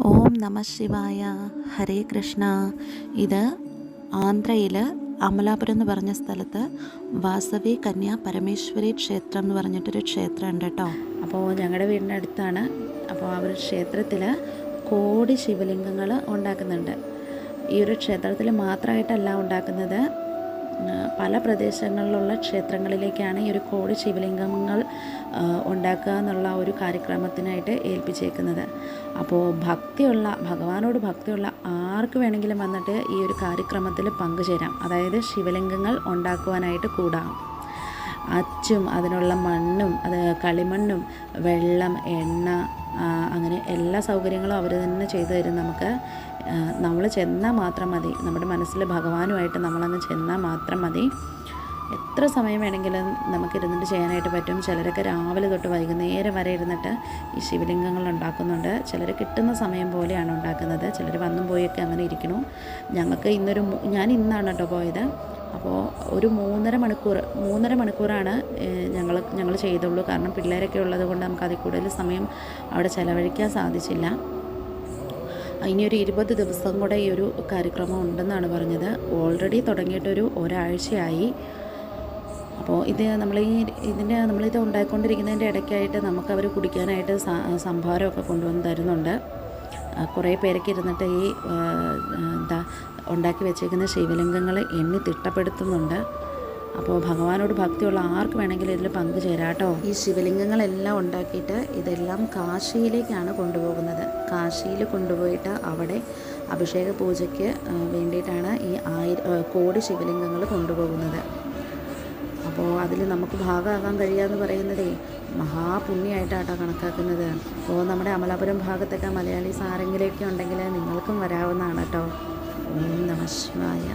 ഓം നമ ശിവായ. ഹരേ കൃഷ്ണ. ഇത് ആന്ധ്രയിൽ അമലാപുരം എന്ന് പറഞ്ഞ സ്ഥലത്ത് വാസവി കന്യാ പരമേശ്വരി ക്ഷേത്രം എന്ന് പറഞ്ഞിട്ടൊരു ക്ഷേത്രം ഉണ്ട് കേട്ടോ. അപ്പോൾ ഞങ്ങളുടെ വീടിൻ്റെ അടുത്താണ്. അപ്പോൾ ആ ഒരു ക്ഷേത്രത്തിൽ കോടി ശിവലിംഗങ്ങൾ ഉണ്ടാക്കുന്നുണ്ട്. ഈ ഒരു ക്ഷേത്രത്തിൽ മാത്രമായിട്ടല്ല ഉണ്ടാക്കുന്നത്, പല പ്രദേശങ്ങളിലുള്ള ക്ഷേത്രങ്ങളിലേക്കാണ് ഈ ഒരു കോടി ശിവലിംഗങ്ങൾ ഉണ്ടാക്കുക എന്നുള്ള ഒരു കാര്യക്രമത്തിനായിട്ട് ഏൽപ്പിച്ചേക്കുന്നത്. അപ്പോൾ ഭഗവാനോട് ഭക്തിയുള്ള ആർക്ക് വേണമെങ്കിലും വന്നിട്ട് ഈ ഒരു കാര്യക്രമത്തിൽ പങ്കുചേരാം. അതായത് ശിവലിംഗങ്ങൾ ഉണ്ടാക്കുവാനായിട്ട് കൂടാം. അച്ചും അതിനുള്ള മണ്ണും, അത് കളിമണ്ണും വെള്ളം, എണ്ണ, അങ്ങനെ എല്ലാ സൗകര്യങ്ങളും അവർ തന്നെ ചെയ്തു തരും. നമ്മൾ ചെന്നാൽ മാത്രം മതി. നമ്മുടെ മനസ്സിൽ ഭഗവാനുമായിട്ട് നമ്മളങ്ങ് ചെന്നാൽ മാത്രം മതി. എത്ര സമയം വേണമെങ്കിലും നമുക്കിരുന്നിട്ട് ചെയ്യാനായിട്ട് പറ്റും. ചിലരൊക്കെ രാവിലെ തൊട്ട് വൈകുന്നേരം വരെ ഇരുന്നിട്ട് ഈ ശിവലിംഗങ്ങൾ ഉണ്ടാക്കുന്നുണ്ട്. ചിലർ കിട്ടുന്ന സമയം പോലെയാണ് ഉണ്ടാക്കുന്നത്. ചിലർ വന്നും പോയൊക്കെ അങ്ങനെ ഇരിക്കണു. ഞങ്ങൾക്ക് ഞാൻ ഇന്നാണ് കേട്ടോ പോയത്. അപ്പോൾ ഒരു മൂന്നര മണിക്കൂറാണ് ഞങ്ങൾ ചെയ്തുള്ളൂ. കാരണം പിള്ളേരൊക്കെ ഉള്ളത് കൊണ്ട് നമുക്ക് അതിൽ കൂടുതൽ സമയം അവിടെ ചിലവഴിക്കാൻ സാധിച്ചില്ല. ഇനിയൊരു 20 ദിവസം കൂടെ ഈ ഒരു കാര്യക്രമം ഉണ്ടെന്നാണ് പറഞ്ഞത്. ഓൾറെഡി തുടങ്ങിയിട്ടൊരു ഒരാഴ്ചയായി. അപ്പോൾ നമ്മളിത് ഉണ്ടാക്കിക്കൊണ്ടിരിക്കുന്നതിൻ്റെ ഇടയ്ക്കായിട്ട് നമുക്കവർ കുടിക്കാനായിട്ട് സംഭാരമൊക്കെ കൊണ്ടുവന്ന് തരുന്നുണ്ട്. കുറേ പേരൊക്കെ ഇരുന്നിട്ട് ഈ ഉണ്ടാക്കി വെച്ചേക്കുന്ന ശിവലിംഗങ്ങൾ എണ്ണി തിട്ടപ്പെടുത്തുന്നുണ്ട്. അപ്പോൾ ഭഗവാനോട് ഭക്തിയുള്ള ആർക്ക് വേണമെങ്കിലും ഇതിൽ പങ്കുചേരാം കേട്ടോ. ഈ ശിവലിംഗങ്ങളെല്ലാം ഉണ്ടാക്കിയിട്ട് ഇതെല്ലാം കാശിയിലേക്കാണ് കൊണ്ടുപോകുന്നത്. കാശിയിൽ കൊണ്ടുപോയിട്ട് അവിടെ അഭിഷേക പൂജയ്ക്ക് വേണ്ടിയിട്ടാണ് ഈ കോടി ശിവലിംഗങ്ങൾ കൊണ്ടുപോകുന്നത്. അപ്പോൾ അതിൽ നമുക്ക് ഭാഗമാകാൻ കഴിയുകയെന്ന് പറയുന്നതേ മഹാപുണ്യമായിട്ടാണ് കണക്കാക്കുന്നത്. അപ്പോൾ നമ്മുടെ അമലാപുരം ഭാഗത്തൊക്കെ മലയാളീസ് ആരെങ്കിലുമൊക്കെ ഉണ്ടെങ്കിൽ നിങ്ങൾക്കും വരാവുന്നതാണ് കേട്ടോ. ഓം നമ ശിവായ.